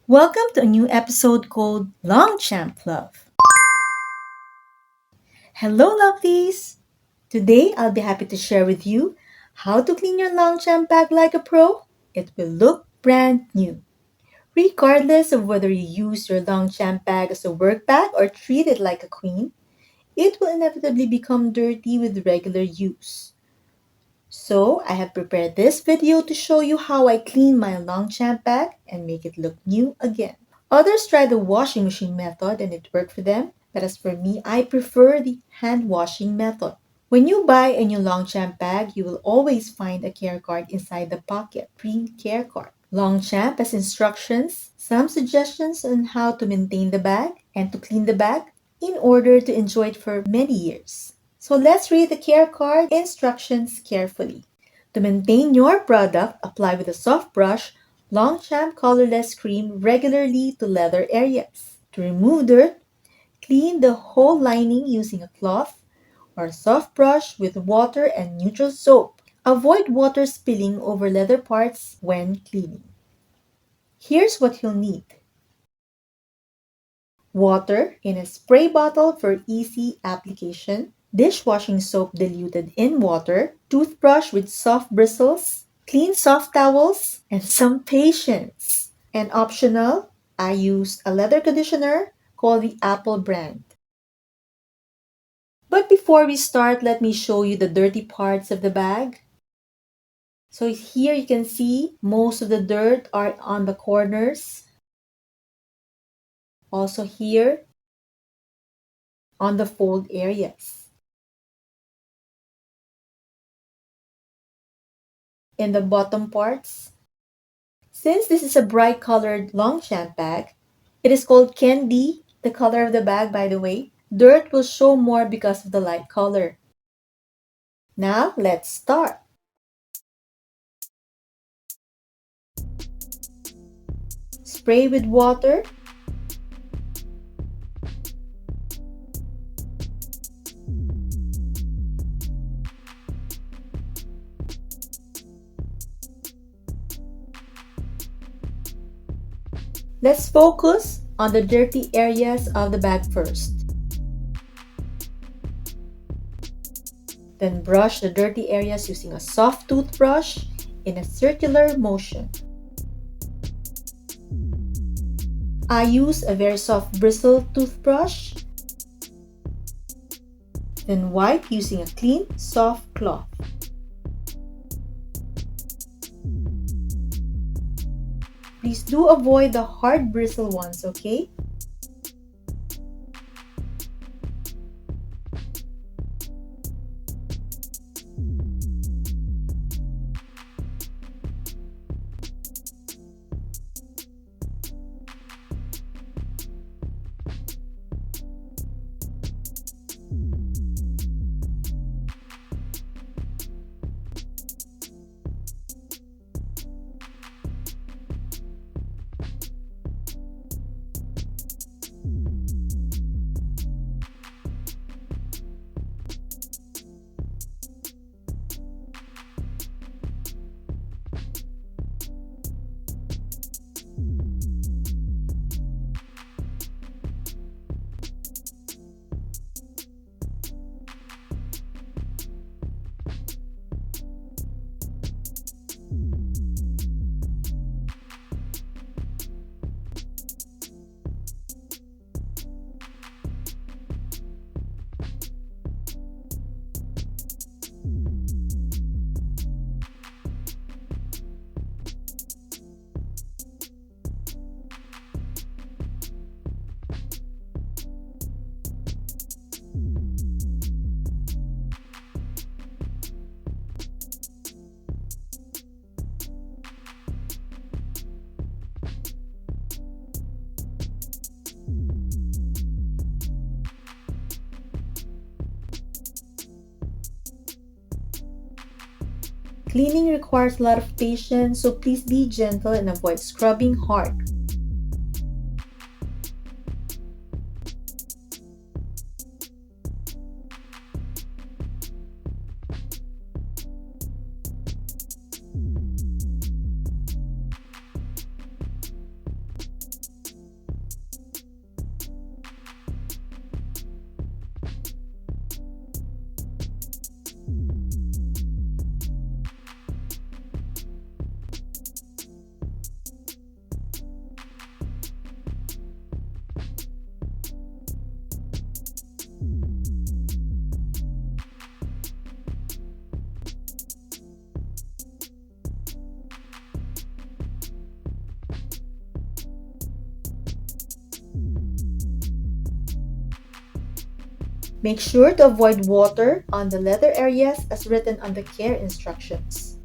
Welcome to a new episode called Longchamp LOVE. Hello, lovelies! Today I'll be happy to share with you how to clean your Longchamp bag like a pro. It will look brand new. Regardless of whether you use your Longchamp bag as a work bag or treat it like a queen, it will inevitably become dirty with regular use. So I have prepared this video to show you how I clean my Longchamp bag and make it look new again. Others try the washing machine method and it worked for them, but as for me, I prefer the hand washing method. When you buy a new Longchamp bag, you will always find a care card inside the pocket, print care card. Longchamp has instructions, some suggestions on how to maintain the bag and to clean the bag in order to enjoy it for many years. So let's read the care card instructions carefully. To maintain your product, apply with a soft brush Longchamp colorless cream regularly to leather areas. To remove dirt, clean the whole lining using a cloth or a soft brush with water and neutral soap. Avoid water spilling over leather parts when cleaning. Here's what you'll need. Water in a spray bottle for easy application, dishwashing soap diluted in water, toothbrush with soft bristles, clean soft towels, and some patience. And optional, I use a leather conditioner called the Apple brand. But before we start, let me show you the dirty parts of the bag. So here you can see most of the dirt are on the corners. Also here on the fold areas. In the bottom parts. Since this is a bright colored Longchamp bag, it is called candy, the color of the bag by the way. Dirt will show more because of the light color. Now let's start. Spray with water. Let's focus on the dirty areas of the bag first. Then brush the dirty areas using a soft toothbrush in a circular motion. I use a very soft bristle toothbrush. Then wipe using a clean, soft cloth. Please do avoid the hard bristle ones, okay? Cleaning requires a lot of patience, so please be gentle and avoid scrubbing hard. Make sure to avoid water on the leather areas as written on the care instructions.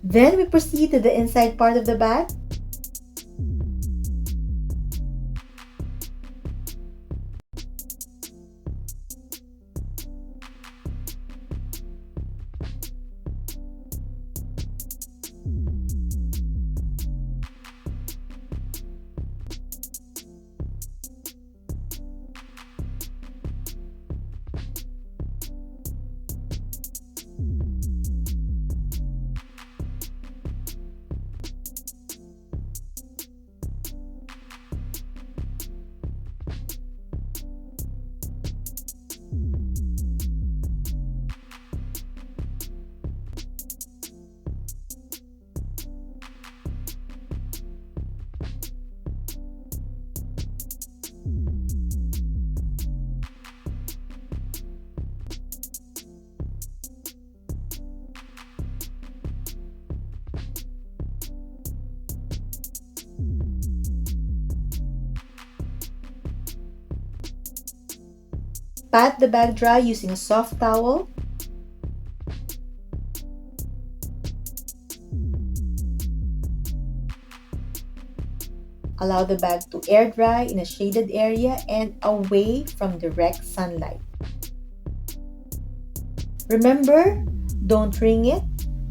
Then we proceed to the inside part of the bag. Pat the bag dry using a soft towel. Allow the bag to air dry in a shaded area and away from direct sunlight. Remember, don't wring it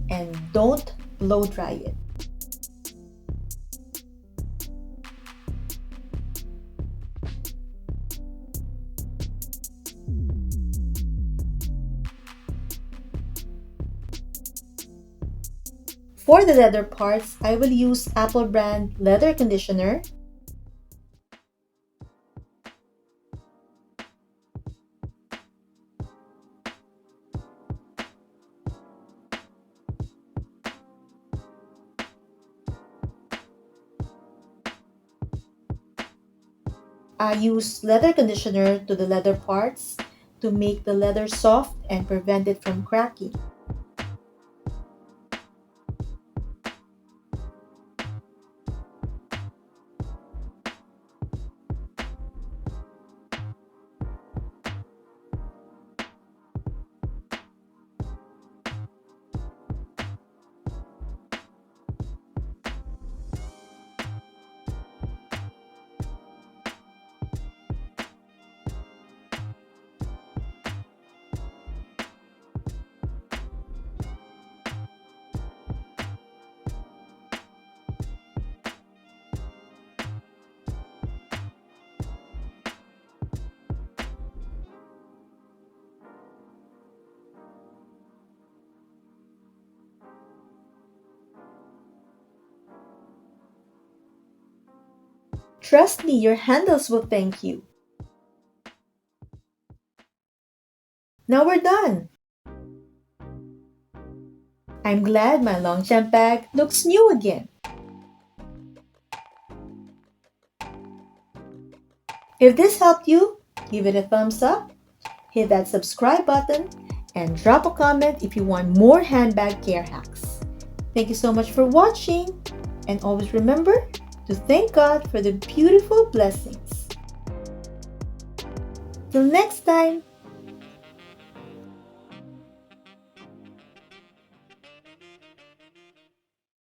and don't blow dry it. For the leather parts, I will use Apple brand leather conditioner. I use leather conditioner to the leather parts to make the leather soft and prevent it from cracking. Trust me, your handles will thank you. Now we're done. I'm glad my Longchamp bag looks new again. If this helped you, give it a thumbs up, hit that subscribe button, and drop a comment if you want more handbag care hacks. Thank you so much for watching, and always remember to thank God for the beautiful blessings. Till next time!